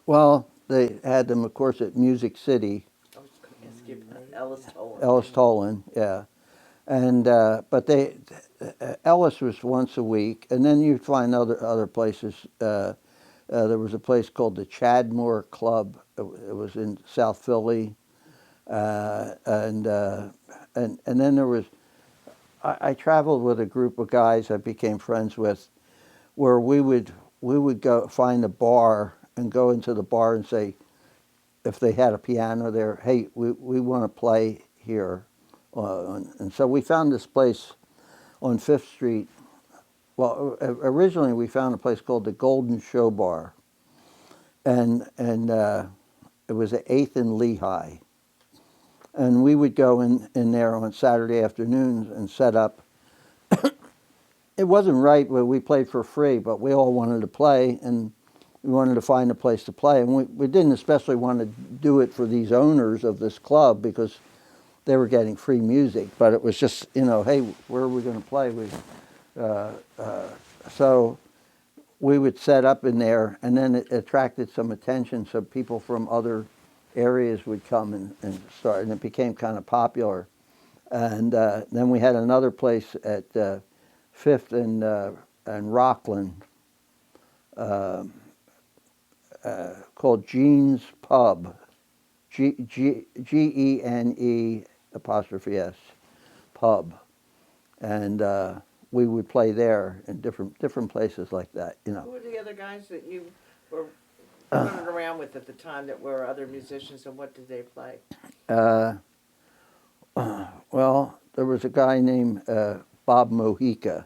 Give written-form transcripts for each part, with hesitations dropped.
Well, they had them, of course, at Music City, I was going to ask you about Ellis Tolan. Ellis Tolan, yeah. And but Ellis was once a week, and then you'd find other places. There was a place called the Chadmore Club. It was in South Philly, and then there was. I traveled with a group of guys I became friends with, where we would go find a bar and go into the bar and say, if they had a piano there, hey, we want to play here. And so we found this place on Fifth Street. Well, originally we found a place called the Golden Show Bar, and it was at 8th and Lehigh. And we would go in there on Saturday afternoons and set up. It wasn't right where we played for free, but we all wanted to play, and we wanted to find a place to play. And we didn't especially want to do it for these owners of this club because they were getting free music, but it was just, hey, where are we going to play? So we would set up in there, and then it attracted some attention, so people from other areas would come and start, and it became kind of popular. And then we had another place at Fifth and Rockland called Gene's Pub, Gene apostrophe S, pub, and we would play there in different places like that. Who were the other guys that you were running around with at the time that were other musicians, and what did they play? Well, there was a guy named Bob Mojica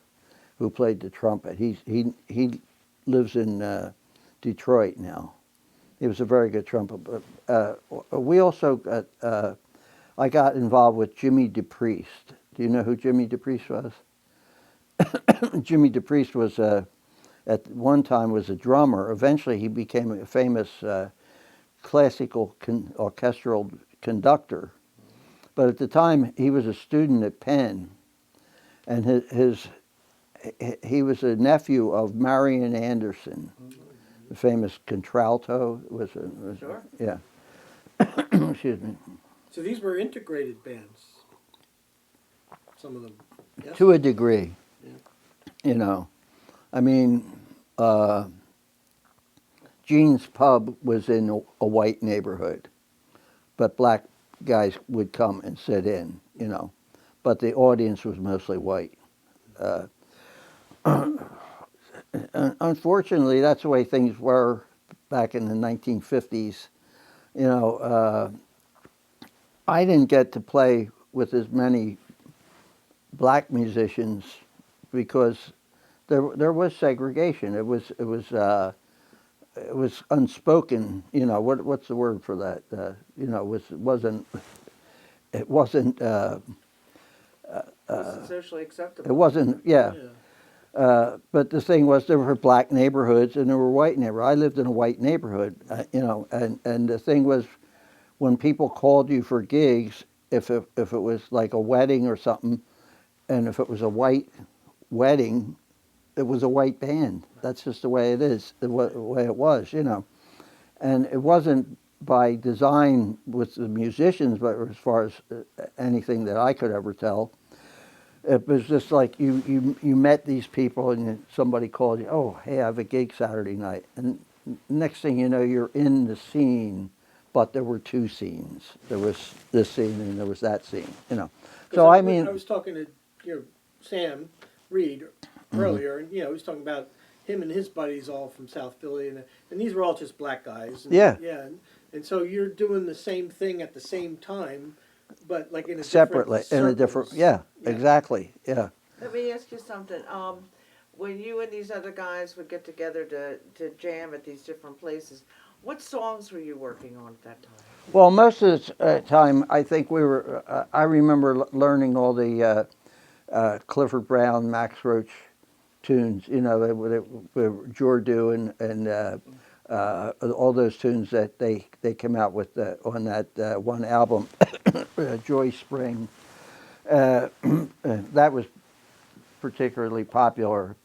who played the trumpet. He lives in Detroit now. He was a very good trumpet. But we also got. I got involved with Jimmy DePriest. Do you know who Jimmy DePriest was? Jimmy DePriest was at one time was a drummer. Eventually, he became a famous classical orchestral conductor. But at the time, he was a student at Penn, and he was a nephew of Marian Anderson, the famous contralto. Sure. Yeah. Excuse me. So these were integrated bands. Some of them. Yes? To a degree. Yeah. I mean, Gene's Pub was in a white neighborhood, but black guys would come and sit in, but the audience was mostly white. Unfortunately, that's the way things were back in the 1950s. I didn't get to play with as many black musicians because there was segregation. It was unspoken. What's the word for that? It wasn't Socially acceptable. It wasn't. Yeah. But the thing was, there were black neighborhoods and there were white neighborhoods. I lived in a white neighborhood, and the thing was, when people called you for gigs, if it was like a wedding or something, and if it was a white wedding, it was a white band. That's just the way it is, the way it was, And it wasn't by design with the musicians, but as far as anything that I could ever tell, it was just like you met these people and somebody called you, oh, hey, I have a gig Saturday night. And next thing you know, you're in the scene, but there were two scenes. There was this scene and there was that scene, So I mean, I was talking to Sam Reed earlier, and he was talking about him and his buddies all from South Philly, and these were all just black guys. And, Yeah. Yeah, and so you're doing the same thing at the same time, but like in a separately, different in a different, circles. yeah, exactly, yeah. Let me ask you something. When you and these other guys would get together to jam at these different places, what songs were you working on at that time? Well, most of the time, I think we were. I remember learning all the Clifford Brown, Max Roach tunes. Jordu and all those tunes that they came out with on that one album, Joy Spring. That was particularly popular.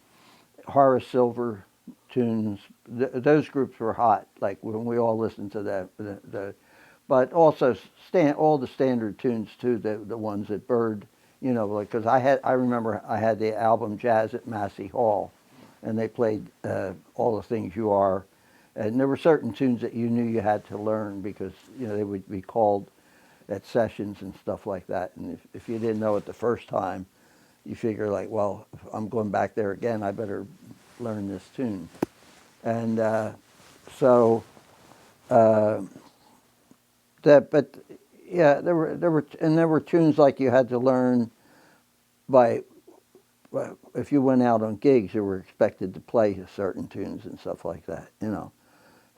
Horace Silver tunes, those groups were hot. Like when we all listened to that, but also all the standard tunes too. The ones that Bird, like because I remember I had the album Jazz at Massey Hall, and they played All the Things You Are, and there were certain tunes that you knew you had to learn because they would be called at sessions and stuff like that. And if you didn't know it the first time, you figure like, well, if I'm going back there again, I better learn this tune. And so but yeah, there were tunes like you had to learn by. If you went out on gigs, you were expected to play certain tunes and stuff like that.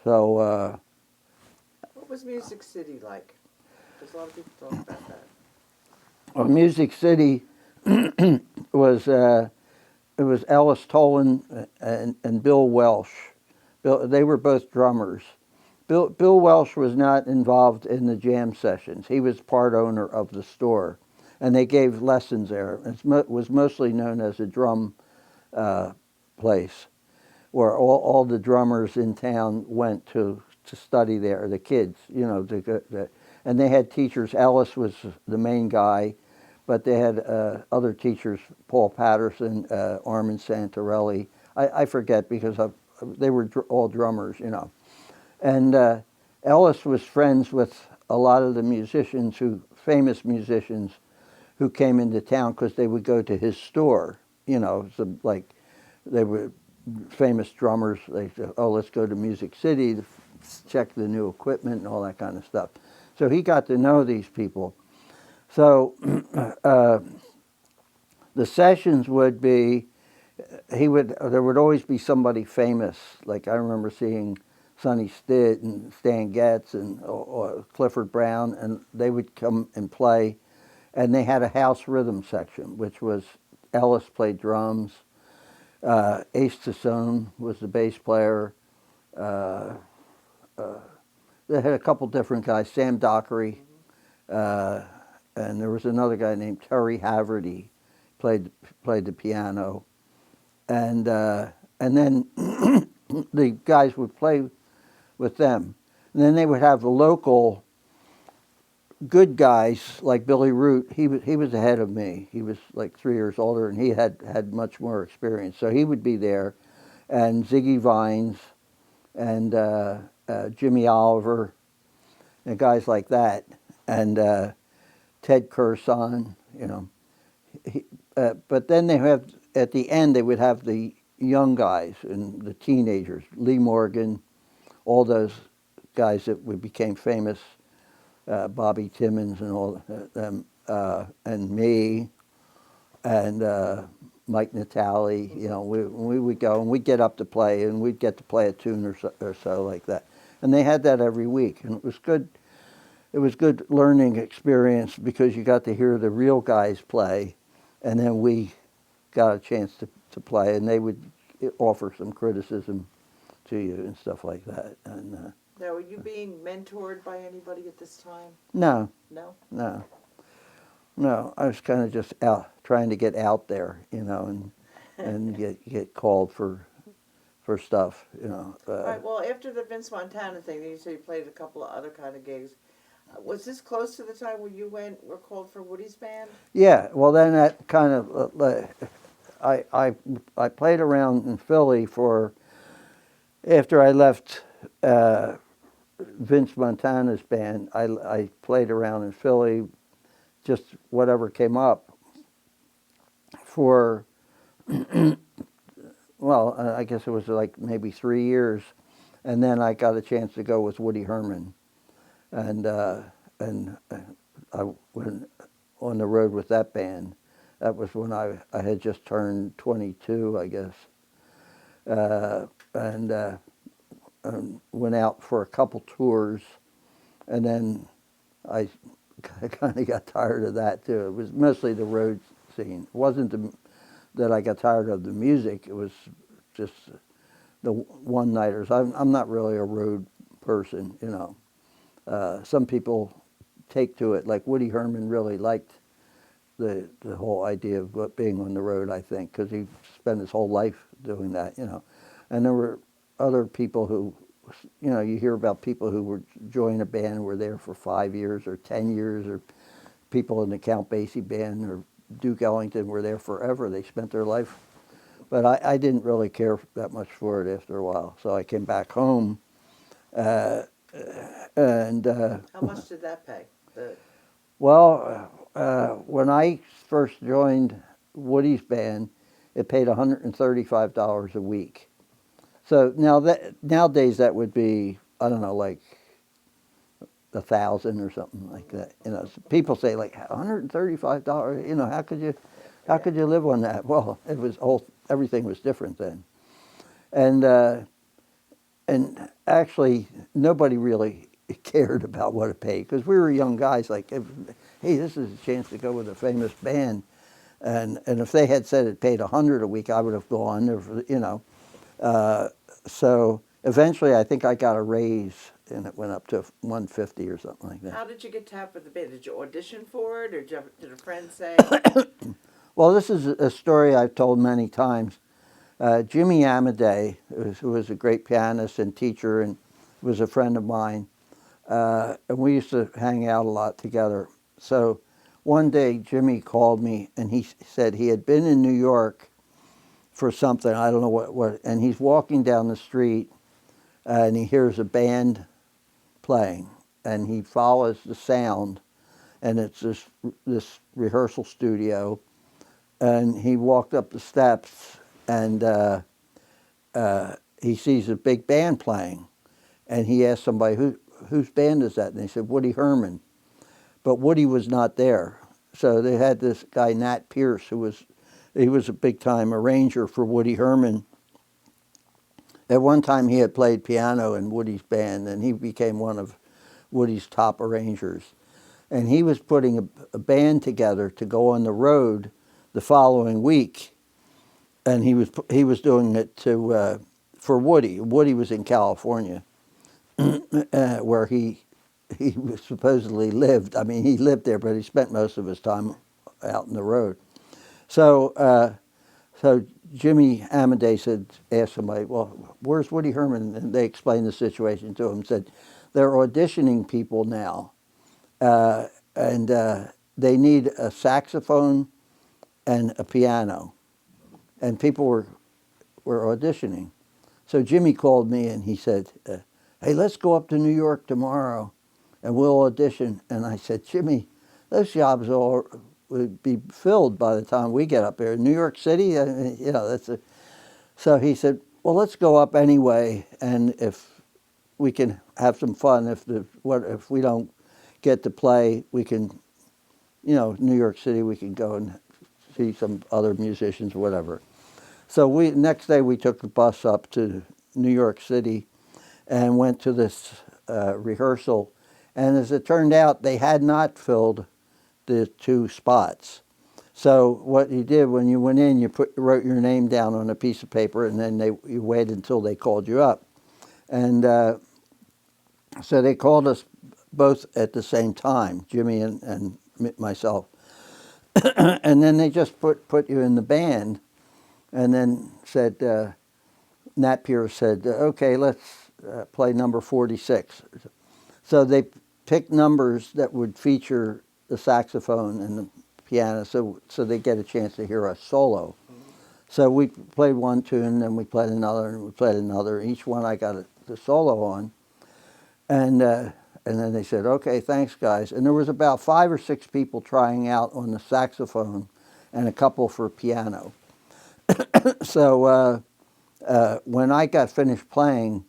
So. What was Music City like? Because a lot of people talk about that. Well, Music City was it was Ellis Tolan and Bill Welsh. They were both drummers. Bill Welsh was not involved in the jam sessions. He was part owner of the store, and they gave lessons there. It was mostly known as a drum place, where all the drummers in town went to study there. The kids, and they had teachers. Ellis was the main guy, but they had other teachers, Paul Patterson, Armin Santarelli. I forget because they were all drummers, And Ellis was friends with a lot of the famous musicians who came into town because they would go to his store, so like they were famous drummers. They said, oh, let's go to Music City to check the new equipment and all that kind of stuff. So he got to know these people. So the sessions would be, there would always be somebody famous. Like I remember seeing Sonny Stitt and Stan Getz and or Clifford Brown, and they would come and play. And they had a house rhythm section, which was Ellis played drums, Ace Tassone was the bass player. They had a couple different guys, Sam Dockery, and there was another guy named Terry Haverty, played the piano, and then the guys would play with them, and then they would have the local good guys like Billy Root. He was ahead of me. He was like 3 years older, and he had much more experience, so he would be there, and Ziggy Vines, and Jimmy Oliver, and guys like that, and Ted Curson, but then at the end they would have the young guys and the teenagers, Lee Morgan, all those guys that became famous, Bobby Timmons and all them, and me, and Mike Natale. We would go and we'd get up to play, and we'd get to play a tune or so like that. And they had that every week, and it was good. It was good learning experience because you got to hear the real guys play, and then we got a chance to play, and they would offer some criticism to you and stuff like that. And now, were you being mentored by anybody at this time? No. I was kind of just trying to get out there, and get called for stuff, All right, well, after the Vince Montana thing, you said you played a couple of other kind of gigs. Was this close to the time when you were called for Woody's band? Yeah, well, then that kind of, I played around in Philly after I left Vince Montana's band, I played around in Philly, just whatever came up for, well, I guess it was like maybe 3 years, and then I got a chance to go with Woody Herman, and I went on the road with that band. That was when I had just turned 22, I guess, and went out for a couple tours, and then I kind of got tired of that too. It was mostly the road scene. It wasn't that I got tired of the music. It was just the one-nighters. I'm not really a road person, Some people take to it, like Woody Herman really liked the whole idea of being on the road, I think, because he spent his whole life doing that, And there were other people who, you hear about people who were join a band and were there for 5 years or 10 years, or people in the Count Basie band or Duke Ellington were there forever. They spent their life. But I didn't really care that much for it after a while. So I came back home. And How much did that pay? well, when I first joined Woody's band, it paid $135 a week. So nowadays that would be, I don't know, like 1,000 or something like that. So people say like $135. How could you live on that? Well, everything was different then, and actually nobody really cared about what it paid because we were young guys. Like, hey, this is a chance to go with a famous band, and if they had said it paid $100 a week, I would have gone. So eventually, I think I got a raise, and it went up to $150 or something like that. How did you get tapped for the band? Did you audition for it, or did a friend say? Well, this is a story I've told many times. Jimmy Amadei, who was a great pianist and teacher and was a friend of mine, and we used to hang out a lot together. So one day Jimmy called me and he said he had been in New York for something, I don't know what, and he's walking down the street and he hears a band playing and he follows the sound, and it's this rehearsal studio, and he walked up the steps and he sees a big band playing, and he asked somebody, whose band is that? And they said, Woody Herman. But Woody was not there. So they had this guy, Nat Pierce, he was a big-time arranger for Woody Herman. At one time, he had played piano in Woody's band, and he became one of Woody's top arrangers. And he was putting a band together to go on the road the following week. And he was doing it for Woody. Woody was in California, where he supposedly lived. I mean, he lived there, but he spent most of his time out on the road. So Jimmy Amadei asked somebody, well, where's Woody Herman? And they explained the situation to him. Said, they're auditioning people now, and they need a saxophone and a piano. And people were auditioning. So Jimmy called me and he said, hey, let's go up to New York tomorrow and we'll audition. And I said, Jimmy, those jobs would be filled by the time we get up there. New York City, So he said, well, let's go up anyway, and if we can have some fun, if we don't get to play, we can, New York City, we can go and see some other musicians or whatever. So next day we took the bus up to New York City and went to this rehearsal. And as it turned out, they had not filled the 2 spots. So what you did when you went in, you wrote your name down on a piece of paper, and then you waited until they called you up. And so they called us both at the same time, Jimmy and myself. And then they just put you in the band, and then said, Nat Pierce said, okay, let's play number 46. So they picked numbers that would feature the saxophone and the piano, so they get a chance to hear us solo. So we played one tune, then we played another, and we played another. Each one I got the solo on. And then they said, okay, thanks, guys. And there was about 5 or 6 people trying out on the saxophone and a couple for piano. So when I got finished playing,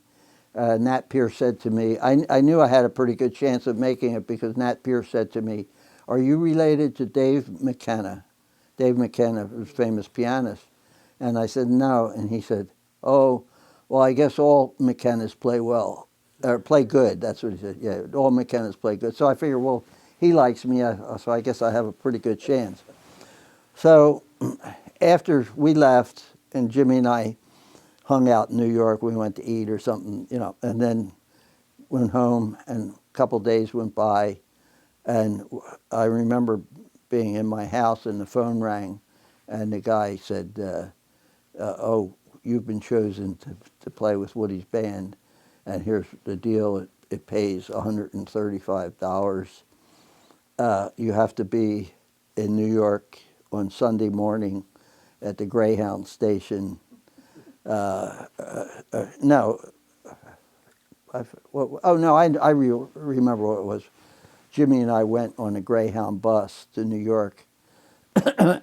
Nat Pierce said to me, I knew I had a pretty good chance of making it because Nat Pierce said to me, are you related to Dave McKenna? Dave McKenna was a famous pianist. And I said, no. And he said, oh, well, I guess all McKennas play well, or play good. That's what he said. Yeah, all McKennas play good. So I figured, well, he likes me, so I guess I have a pretty good chance. So after we left, and Jimmy and I hung out in New York, we went to eat or something, and then went home, and a couple days went by, and I remember being in my house and the phone rang, and the guy said, oh, you've been chosen to play with Woody's band, and here's the deal, it pays $135. You have to be in New York on Sunday morning at the Greyhound station. No, I remember what it was. Jimmy and I went on a Greyhound bus to New York,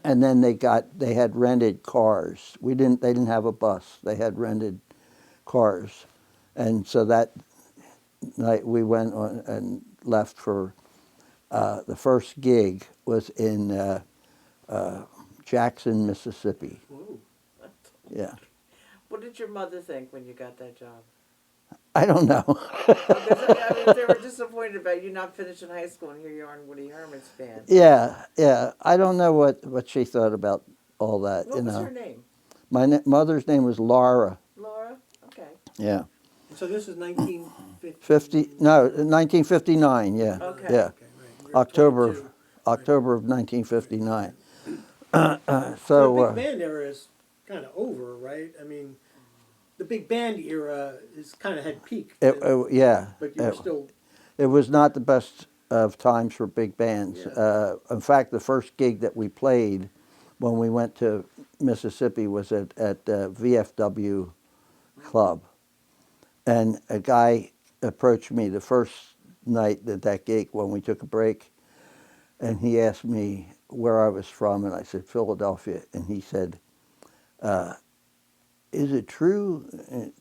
and then they had rented cars. They didn't have a bus. They had rented cars, and so that night we went on and left for the first gig was in Jackson, Mississippi. Whoa. Yeah, What did your mother think when you got that job? I don't know. Because I mean, if they were disappointed about you not finishing high school and here you are in Woody Herman's band. Yeah. I don't know what she thought about all that. What you was know, her name? my mother's name was Laura. Laura? Okay. Yeah, So this is 1950. 1959. Yeah, Okay. yeah, Okay, right. You're October 22. October of 1959. So So the big band era is kind of over, right? I mean, the big band era is kind of had peaked. yeah, But you were still. it was not the best of times for big bands. Yeah. In fact, the first gig that we played when we went to Mississippi was at VFW Club. And a guy approached me the first night at that gig when we took a break, and he asked me where I was from, and I said, Philadelphia. And he said, is it true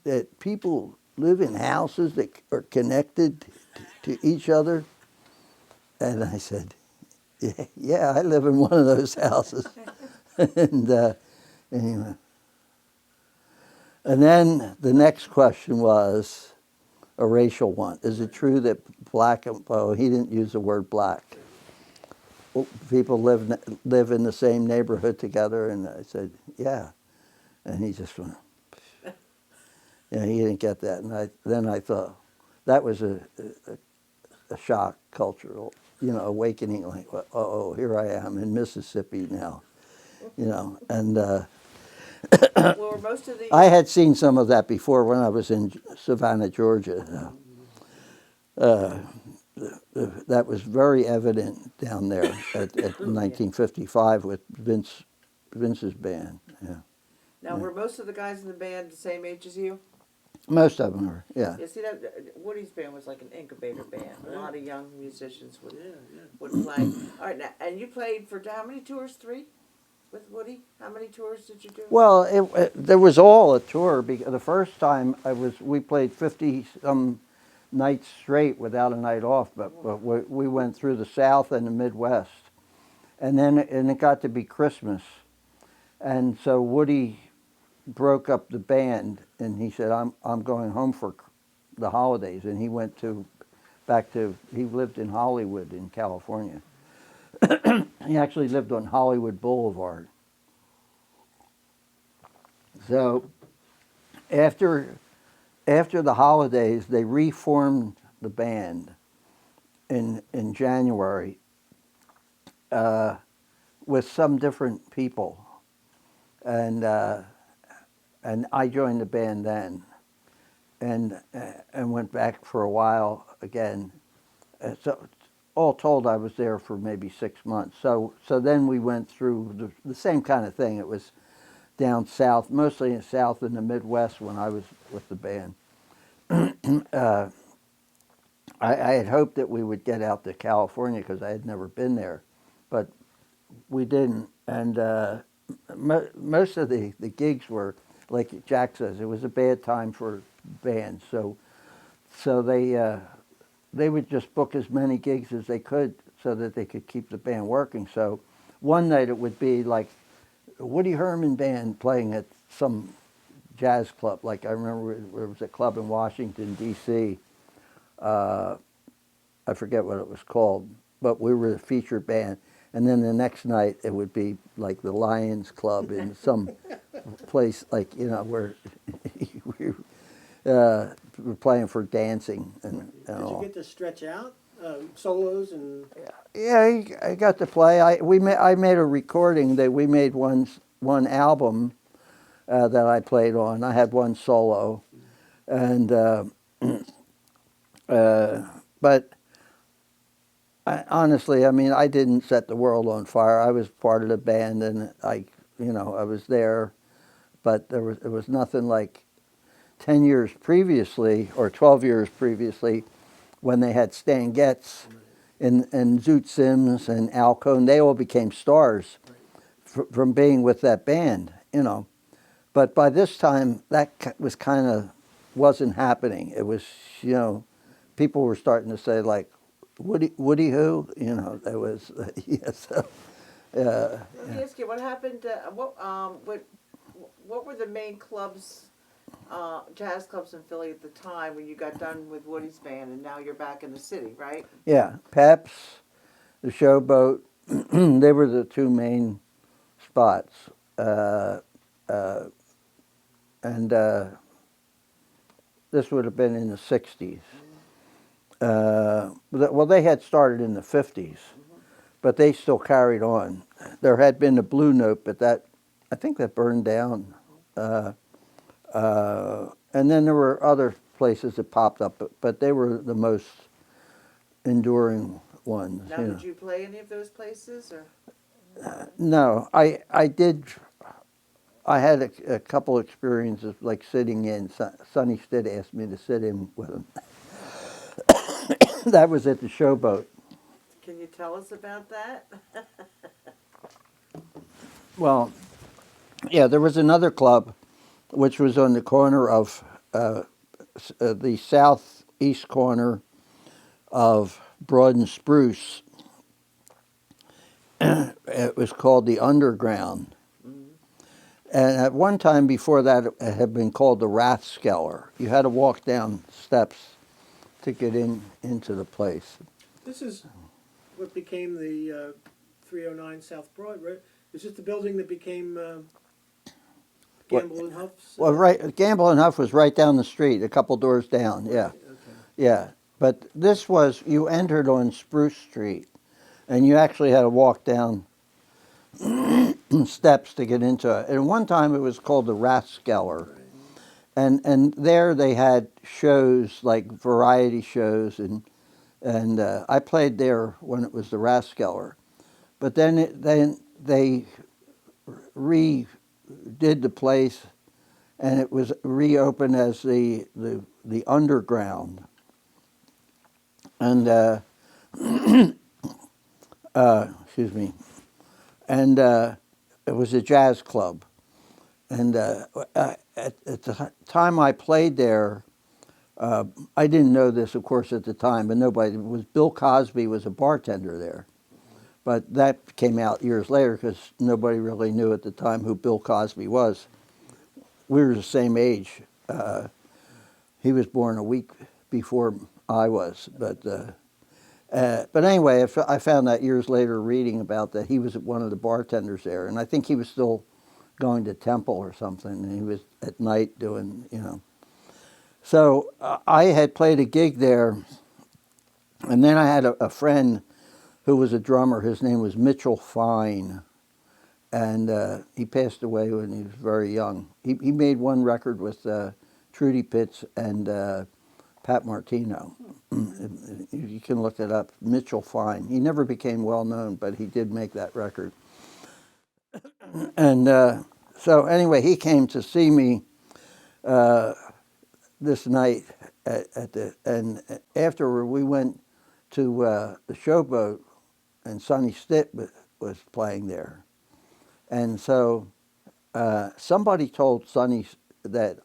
that people live in houses that are connected to each other? And I said, yeah, I live in one of those houses. and anyway. And then the next question was a racial one. Is it true that he didn't use the word black. People live in the same neighborhood together? And I said, yeah. And he just went, yeah, he didn't get that. And then I thought, that was a shock, cultural, awakening, like, oh, here I am in Mississippi now, and Well, were most of the I had seen some of that before when I was in Savannah, Georgia. That was very evident down there at 1955 with Vince's band. Yeah, now were most of the guys in the band the same age as you? most of them were. Yeah, You see that Woody's band was like an incubator band. A lot of young musicians would Yeah. would play. All right, now, and you played for how many tours? 3 with Woody. How many tours did you do? well, there was all a tour. The first time we played 50 some nights straight without a night off, but we went through the South and the Midwest, and it got to be Christmas, and so Woody broke up the band, and he said, I'm going home for the holidays, and he went he lived in Hollywood in California. He actually lived on Hollywood Boulevard. So after the holidays, they reformed the band in January with some different people, and I joined the band then, and went back for a while again. So all told, I was there for maybe 6 months. So then we went through the same kind of thing. It was down south, mostly in South and the Midwest when I was with the band. I had hoped that we would get out to California because I had never been there, but we didn't. And most of the gigs were, like Jack says, it was a bad time for bands. So they would just book as many gigs as they could so that they could keep the band working. So one night it would be like a Woody Herman band playing at some jazz club. Like I remember there was a club in Washington, D.C. I forget what it was called, but we were the featured band. And then the next night it would be like the Lions Club in some place like, where we were playing for dancing and Did all. you get to stretch out solos and? Yeah, I got to play. I made a recording that we made one album that I played on. I had one solo, and but honestly, I mean, I didn't set the world on fire. I was part of the band, and I was there, but it was nothing like 10 years previously or 12 years previously when they had Stan Getz and Zoot Sims and Al Cohn. They all became stars from being with that band, But by this time, that was kind of wasn't happening. It was, people were starting to say like, Woody who? There was, yeah, so. Let me ask you, what happened? What were the main clubs, jazz clubs in Philly at the time when you got done with Woody's band, and now you're back in the city, right? Yeah, Pep's, the Showboat, they were the two main spots. And this would have been in the 60s. Well, they had started in the 50s, but they still carried on. There had been a Blue Note, but I think that burned down. And then there were other places that popped up, but they were the most enduring ones. Now, did you play any of those places, or? No, I did. I had a couple experiences like sitting in. Sonny Stitt asked me to sit in with him. That was at the Showboat. Can you tell us about that? Well, yeah, there was another club, which was on the corner of the southeast corner of Broad and Spruce. It was called the Underground. And at one time before that, it had been called the Rathskeller. You had to walk down steps to get into the place. This is what became the 309 South Broad, right? Is this the building that became Gamble and Huff's? Well, right, Gamble and Huff was right down the street, a couple doors down. Yeah, Okay. yeah. But this was, you entered on Spruce Street, and you actually had to walk down steps to get into it. And one time it was called the Rathskeller. And there they had shows, like variety shows, and I played there when it was the Rathskeller. But then they redid the place, and it was reopened as the Underground. And excuse me, and it was a jazz club. And at the time I played there, I didn't know this, of course, at the time, but Bill Cosby was a bartender there. But that came out years later because nobody really knew at the time who Bill Cosby was. We were the same age. He was born a week before I was. But anyway, I found that years later reading about that. He was one of the bartenders there. And I think he was still going to Temple or something. And he was at night doing, So I had played a gig there. And then I had a friend who was a drummer. His name was Mitchell Fine. And he passed away when he was very young. He made one record with Trudy Pitts and Pat Martino. You can look it up, Mitchell Fine. He never became well known, but he did make that record. And so anyway, he came to see me this night and after we went to the Showboat, and Sonny Stitt was playing there. And so somebody told Sonny that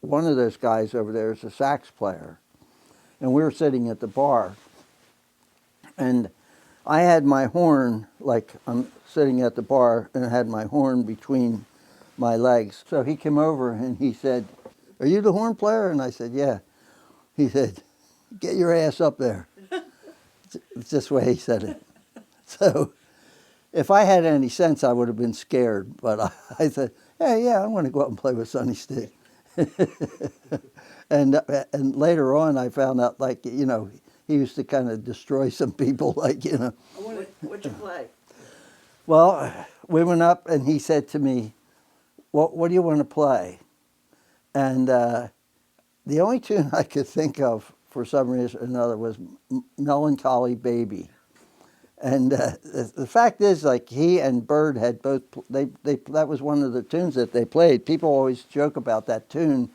one of those guys over there is a sax player. And we were sitting at the bar. And I had my horn, like I'm sitting at the bar, and I had my horn between my legs. So he came over and he said, "Are you the horn player?" And I said, "Yeah." He said, "Get your ass up there." It's this way he said it. So if I had any sense, I would have been scared. But I said, yeah, I want to go out and play with Sonny Stitt. And later on, I found out, like, he used to kind of destroy some people, like, What'd you play? Well, we went up, and he said to me, what do you want to play? And the only tune I could think of for some reason or another was Melancholy Baby. And the fact is, like, he and Bird had both, that was one of the tunes that they played. People always joke about that tune,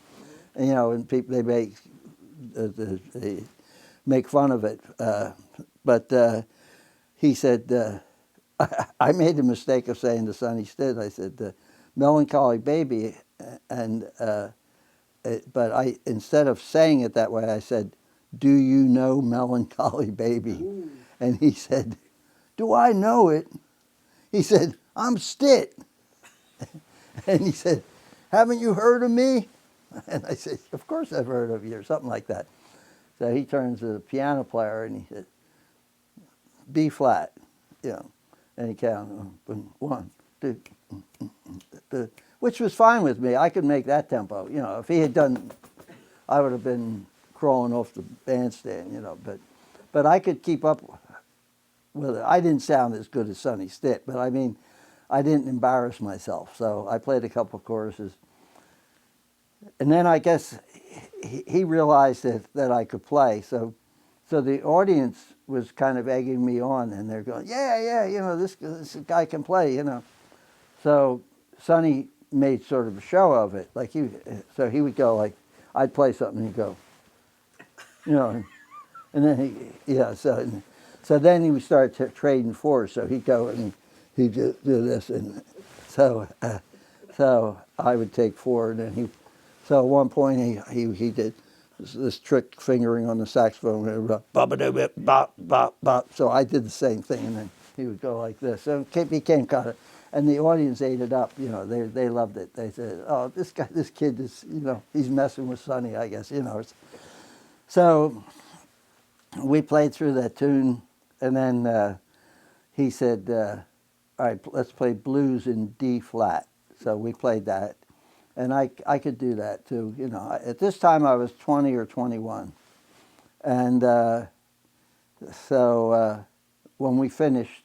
you know, and people, they make fun of it. But he said, I made the mistake of saying to Sonny Stitt, I said, Melancholy Baby, and but instead of saying it that way, I said, do you know Melancholy Baby? Ooh. And he said, do I know it? He said, I'm Stitt. And he said, haven't you heard of me? And I said, of course I've heard of you, or something like that. So he turns to the piano player and he said, B flat, you know, and he counted 1, 2, which was fine with me. I could make that tempo. You know, if he had done, I would have been crawling off the bandstand, you know, but I could keep up with it. I didn't sound as good as Sonny Stitt, but I mean, I didn't embarrass myself. So I played a couple of choruses. And then I guess he realized that I could play. So the audience was kind of egging me on, and they're going, yeah, you know, this guy can play, you know. So Sonny made sort of a show of it. Like so he would go like, I'd play something, and he'd go, you know, and then so then he would start trading fours. So he'd go and he'd do this, and so I would take four, and then so at one point he did this trick fingering on the saxophone, bop, bop, bop. So I did the same thing, and then he would go like this. So it became kind of, and the audience ate it up. You know, they loved it. They said, "Oh, this kid is, you know, he's messing with Sonny, I guess." You know, so we played through that tune, and then he said, "All right, let's play blues in D flat." So we played that. And I could do that too, you know. At this time I was 20 or 21. And so when we finished,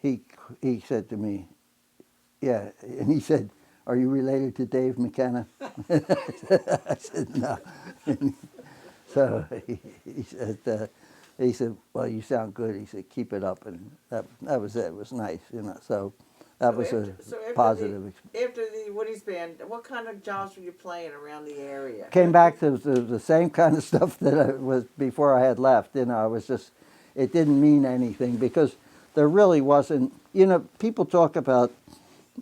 he said to me, yeah, and he said, "Are you related to Dave McKenna?" I said, "No." So he said, "Well, you sound good." He said, "Keep it up." And that was it. It was nice, you know. So that was a positive experience. After the Woody's band, what kind of jobs were you playing around the area? Came back to the same kind of stuff that I was before I had left. You know, I was just, it didn't mean anything because there really wasn't, you know, people talk about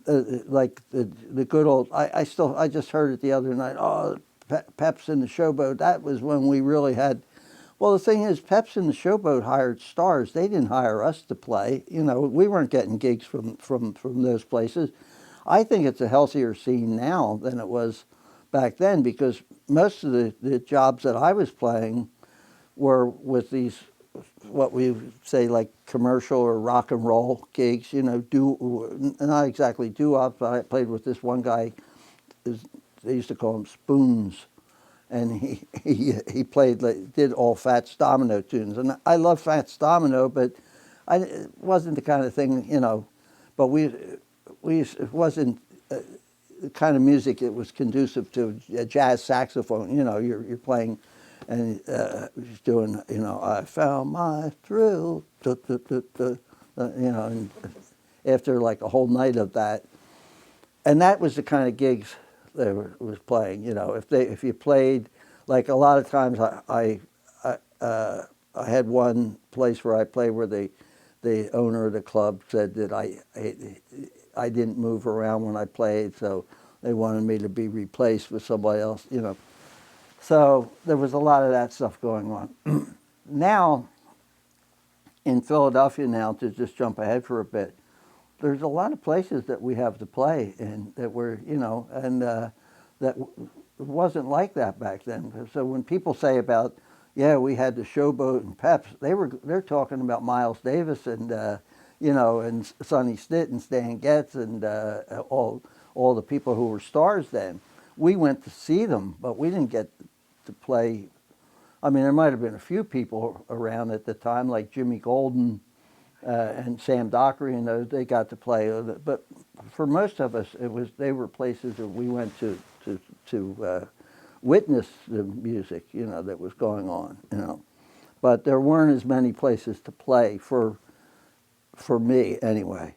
like the good old, I just heard it the other night, oh, Peps and the Showboat, that was when we really had, well, the thing is, Peps and the Showboat hired stars. They didn't hire us to play. You know, we weren't getting gigs from those places. I think it's a healthier scene now than it was back then because most of the jobs that I was playing were with these, what we say like commercial or rock and roll gigs, you know, not exactly doo-wop, but I played with this one guy, they used to call him Spoons, and he played, did all Fats Domino tunes, and I love Fats Domino, but it wasn't the kind of thing, you know, but it wasn't the kind of music that was conducive to a jazz saxophone. You know, you're playing, and he's doing, you know, I found my thrill, you know, and after like a whole night of that, and that was the kind of gigs they was playing. You know, if you played, like a lot of times I had one place where I played where the owner of the club said that I didn't move around when I played, so they wanted me to be replaced with somebody else, you know. So there was a lot of that stuff going on. Now, in Philadelphia now, to just jump ahead for a bit, there's a lot of places that we have to play and that we're, you know, and that wasn't like that back then. So when people say about, yeah, we had the Showboat and Peps, they're talking about Miles Davis and you know, and Sonny Stitt and Stan Getz and all the people who were stars then. We went to see them, but we didn't get to play. I mean, there might have been a few people around at the time, like Jimmy Golden and Sam Dockery and those, they got to play. But for most of us, they were places that we went to witness the music, you know, that was going on, you know. But there weren't as many places to play for me anyway.